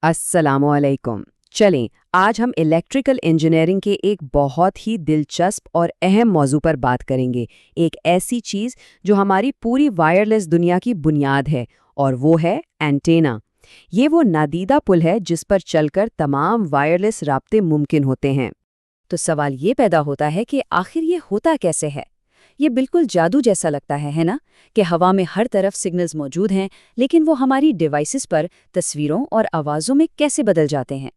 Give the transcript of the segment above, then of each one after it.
अस्सलामुअलैकुम। चलें, आज हम इलेक्ट्रिकल इंजीनियरिंग के एक बहुत ही दिलचस्प और अहम मौजू पर बात करेंगे। एक ऐसी चीज़ जो हमारी पूरी वायरलेस दुनिया की बुनियाद है, और वो है एंटेना। ये वो नादीदा पुल है जिस पर चलकर तमाम वायरलेस राब्ते मुमकिन होते हैं। तो सवाल ये पैदा होता है कि आखिर ये होता कैसे है। ये बिल्कुल जादू जैसा लगता है ना? कि हवा में हर तरफ सिग्नल्स मौजूद हैं, लेकिन वो हमारी डिवाइसेस पर तस्वीरों और आवाज़ों में कैसे बदल जाते हैं।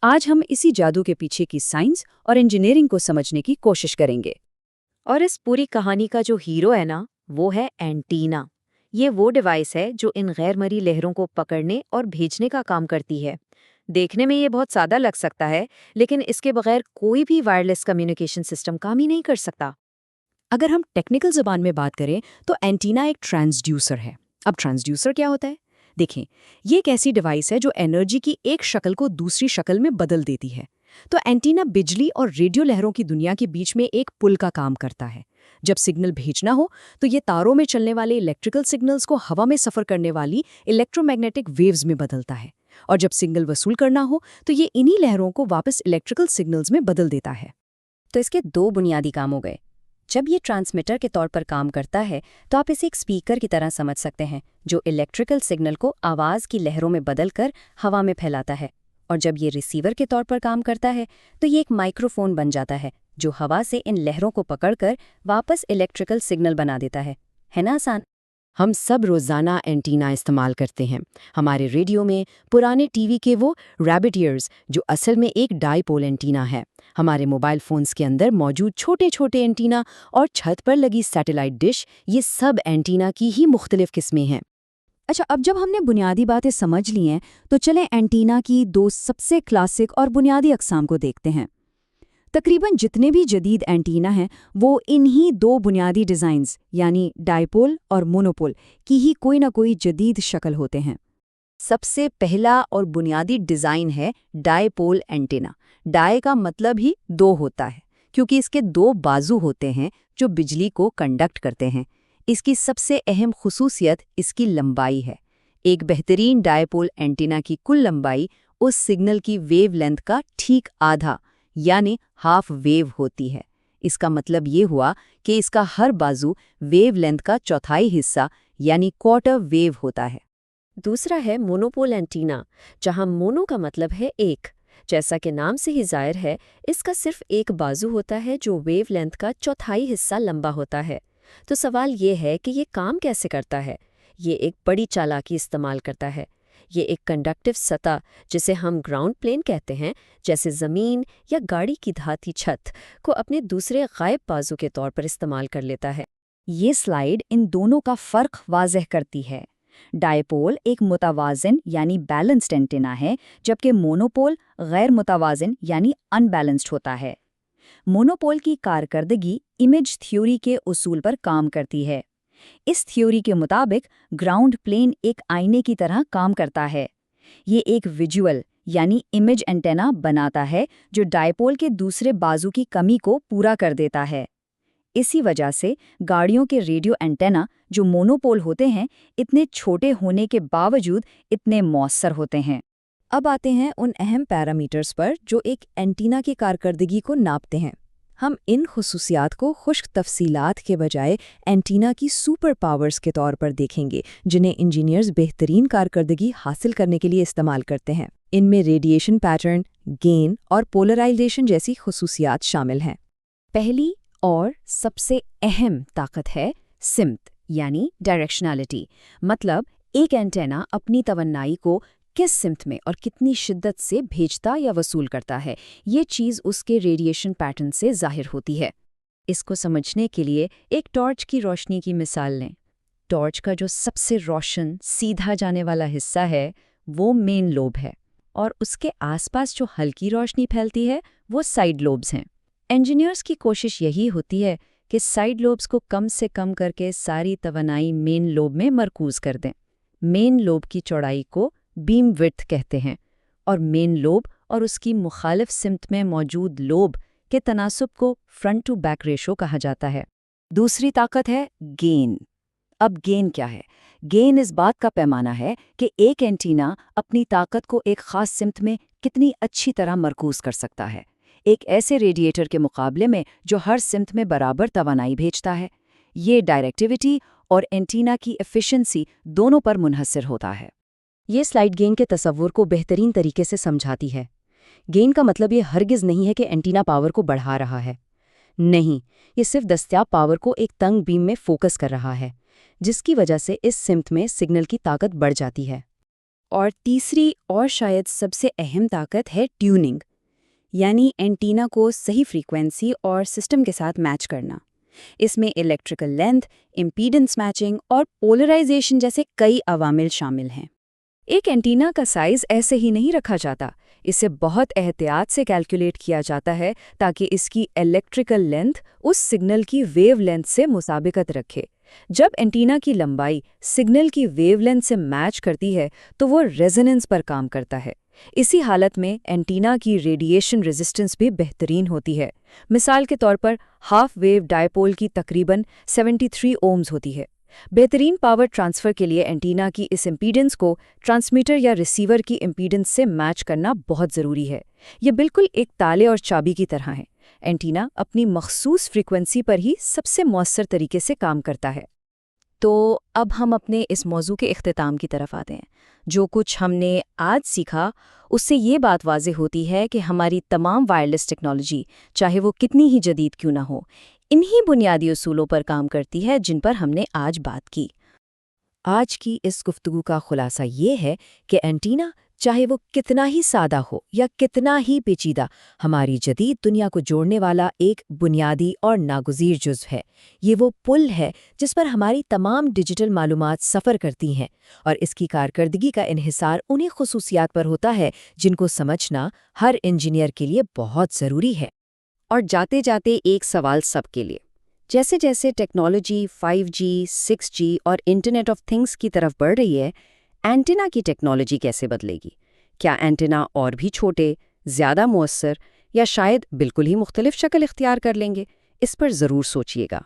आज हम इसी जादू के पीछे की साइंस और इंजीनियरिंग को समझने की कोशिश करेंगे। और इस पूरी कहानी का जो हीरो है ना, वो है एंटीना। ये वो डिवाइस है जो इन गैरमर्जी लहरों को पकड़ने और भेजने का काम करती है। देखने में ये बहुत सादा लग सकता है, लेकिन इसके बगैर कोई भी वायरलेस कम्युनिकेशन सिस्टम काम ही नहीं कर सकता। अगर हम टेक्निकल ज़बान में बात करें तो एंटीना एक ट्रांसड्यूसर है। अब ट्रांसड्यूसर क्या होता है? देखें, ये एक ऐसी डिवाइस है जो एनर्जी की एक शक्ल को दूसरी शक्ल में बदल देती है। तो एंटीना बिजली और रेडियो लहरों की दुनिया के बीच में एक पुल का काम करता है। जब सिग्नल भेजना हो तो ये तारों में चलने वाले इलेक्ट्रिकल सिग्नल्स को हवा में सफ़र करने वाली इलेक्ट्रोमैग्नेटिक वेव्स में बदलता है। और जब सिग्नल वसूल करना हो तो ये इन्हीं लहरों को वापस इलेक्ट्रिकल सिग्नल्स में बदल देता है। तो इसके दो बुनियादी काम हो गए। जब ये ट्रांसमीटर के तौर पर काम करता है तो आप इसे एक स्पीकर की तरह समझ सकते हैं, जो इलेक्ट्रिकल सिग्नल को आवाज़ की लहरों में बदलकर हवा में फैलाता है। और जब ये रिसीवर के तौर पर काम करता है तो ये एक माइक्रोफोन बन जाता है, जो हवा से इन लहरों को पकड़कर वापस इलेक्ट्रिकल सिग्नल बना देता है ना आसान? हम सब रोज़ाना एंटीना इस्तेमाल करते हैं। हमारे रेडियो में, पुराने टीवी के वो रैबिट ईयर्स जो असल में एक डाईपोल एंटीना है, हमारे मोबाइल फ़ोन्स के अंदर मौजूद छोटे छोटे एंटीना और छत पर लगी सैटेलाइट डिश, ये सब एंटीना की ही मुख्तलिफ किस्में हैं। अच्छा, अब जब हमने बुनियादी बातें समझ ली हैं तो चलें एंटीना की दो सबसे क्लासिक और बुनियादी अक़साम को देखते हैं। तकरीबन जितने भी जदीद एंटीना हैं वो इन्हीं दो बुनियादी डिज़ाइंस यानी डायपोल और मोनोपोल की ही कोई ना कोई जदीद शक्ल होते हैं। सबसे पहला और बुनियादी डिज़ाइन है डायपोल एंटीना। डाय का मतलब ही दो होता है, क्योंकि इसके दो बाजू होते हैं जो बिजली को कंडक्ट करते हैं। इसकी सबसे अहम खुसूसियत इसकी लंबाई है। एक बेहतरीन डायपोल एंटीना की कुल लंबाई उस सिग्नल की वेव लेंथ का ठीक आधा यानी हाफ वेव होती है। इसका मतलब ये हुआ कि इसका हर बाजू वेव लेंथ का चौथाई हिस्सा यानी क्वार्टर वेव होता है। दूसरा है मोनोपोल एंटीना, जहां मोनो का मतलब है एक। जैसा कि नाम से ही जाहिर है, इसका सिर्फ एक बाजू होता है जो वेव लेंथ का चौथाई हिस्सा लंबा होता है। तो सवाल ये है कि ये काम कैसे करता है। ये एक बड़ी चालाकी इस्तेमाल करता है। ये एक कंडक्टिव सतह, जिसे हम ग्राउंड प्लेन कहते हैं, जैसे ज़मीन या गाड़ी की धाती छत, को अपने दूसरे गायब बाजू के तौर पर इस्तेमाल कर लेता है। ये स्लाइड इन दोनों का फ़र्क वाज़ेह करती है। डायपोल एक मुतवाज़िन यानी बैलेंस्ड एंटीना है, जबकि मोनोपोल गैर मुतवाज़िन यानी अनबैलेंस्ड होता है। मोनोपोल की कारकर्दगी इमेज थ्योरी के उसूल पर काम करती है। इस थ्योरी के मुताबिक ग्राउंड प्लेन एक आईने की तरह काम करता है। ये एक विजुअल यानी इमेज एंटेना बनाता है जो डायपोल के दूसरे बाजू की कमी को पूरा कर देता है। इसी वजह से गाड़ियों के रेडियो एंटेना जो मोनोपोल होते हैं, इतने छोटे होने के बावजूद इतने मौसर होते हैं। अब आते हैं उन अहम पैरामीटर्स पर जो एक एंटीना की कारकर्दगी को नापते हैं। हम इन खुसूसियात को खुश्क तफसीलात के बजाय एंटीना की सुपर पावर्स के तौर पर देखेंगे, जिन्हें इंजीनियर्स बेहतरीन कारकर्दगी हासिल करने के लिए इस्तेमाल करते हैं। इनमें रेडिएशन पैटर्न, गेन और पोलराइजेशन जैसी खुसूसियात शामिल हैं। पहली और सबसे अहम ताकत है सिमत यानी डायरेक्शनैलिटी। मतलब एक एंटेना अपनी तवन्नाई को किस सिमत में और कितनी शिद्दत से भेजता या वसूल करता है, ये चीज़ उसके रेडिएशन पैटर्न से जाहिर होती है। इसको समझने के लिए एक टॉर्च की रोशनी की मिसाल लें। टॉर्च का जो सबसे रोशन सीधा जाने वाला हिस्सा है वो मेन लोब है, और उसके आसपास जो हल्की रोशनी फैलती है वो साइड लोब्स हैं। इंजीनियर्स की कोशिश यही होती है कि साइड लोब्स को कम से कम करके सारी तवनाई मेन लोब में मरकूज कर दें। मेन लोब की चौड़ाई को बीम विड्थ कहते हैं, और मेन लोब और उसकी मुखालिफ सिमत में मौजूद लोब के तनासुब को फ्रंट टू बैक रेशो कहा जाता है। दूसरी ताकत है गेन। अब गेन क्या है? गेन इस बात का पैमाना है कि एक एंटीना अपनी ताकत को एक खास सिमत में कितनी अच्छी तरह मरकूज कर सकता है, एक ऐसे रेडिएटर के मुकाबले में जो हर सिमत में बराबर तवानाई भेजता है। ये डायरेक्टिविटी और एंटीना की एफिशिएंसी दोनों पर मुनहसर होता है। ये स्लाइड गेन के तस्वुर को बेहतरीन तरीके से समझाती है। गेन का मतलब ये हरगिज़ नहीं है कि एंटीना पावर को बढ़ा रहा है। नहीं, ये सिर्फ दस्तयाब पावर को एक तंग बीम में फोकस कर रहा है, जिसकी वजह से इस सिमत में सिग्नल की ताकत बढ़ जाती है। और तीसरी और शायद सबसे अहम ताकत है ट्यूनिंग, यानी एंटीना को सही फ्रीक्वेंसी और सिस्टम के साथ मैच करना। इसमें इलेक्ट्रिकल लेंथ, इम्पीडेंस मैचिंग और पोलराइजेशन जैसे कई अवामिल शामिल हैं। एक एंटीना का साइज ऐसे ही नहीं रखा जाता, इसे बहुत एहतियात से कैलकुलेट किया जाता है ताकि इसकी इलेक्ट्रिकल लेंथ उस सिग्नल की वेव लेंथ से मुताबिकत रखे। जब एंटीना की लंबाई सिग्नल की वेवलेंथ से मैच करती है तो वो रेजोनेंस पर काम करता है। इसी हालत में एंटीना की रेडिएशन रेजिस्टेंस भी बेहतरीन होती है। मिसाल के तौर पर हाफ वेव डायपोल की तकरीबन 73 ओम्स होती है। बेहतरीन पावर ट्रांसफ़र के लिए एंटीना की इस इम्पीडेंस को ट्रांसमीटर या रिसीवर की इम्पीडेंस से मैच करना बहुत ज़रूरी है। ये बिल्कुल एक ताले और चाबी की तरह है। एंटीना अपनी मखसूस फ्रीक्वेंसी पर ही सबसे मौसर तरीके से काम करता है। तो अब हम अपने इस मौजू के इख्तिताम की तरफ आते हैं। जो कुछ हमने आज सीखा, उससे ये बात वाज़ेह होती है कि हमारी तमाम वायरलेस टेक्नोलॉजी, चाहे वो कितनी ही जदीद क्यों ना हो, इन्हीं बुनियादी उसूलों पर काम करती है जिन पर हमने आज बात की। आज की इस गुफ्तगू का खुलासा ये है कि एंटीना, चाहे वो कितना ही सादा हो या कितना ही पेचीदा, हमारी जदीद दुनिया को जोड़ने वाला एक बुनियादी और नागुज़ीर जुज़्व है। ये वो पुल है जिस पर हमारी तमाम डिजिटल मालूमात सफ़र करती हैं, और इसकी कारकर्दगी का इन्हिसार उन्हीं खुसूसियात पर होता है जिनको समझना हर इंजीनियर के लिए बहुत ज़रूरी है। और जाते जाते एक सवाल सबके लिए, जैसे जैसे टेक्नोलॉजी 5G, 6G और इंटरनेट ऑफ थिंग्स की तरफ बढ़ रही है, एंटीना की टेक्नोलॉजी कैसे बदलेगी? क्या एंटीना और भी छोटे, ज़्यादा मुअस्सर या शायद बिल्कुल ही मुख्तलिफ शक्ल इख्तियार कर लेंगे? इस पर ज़रूर सोचिएगा।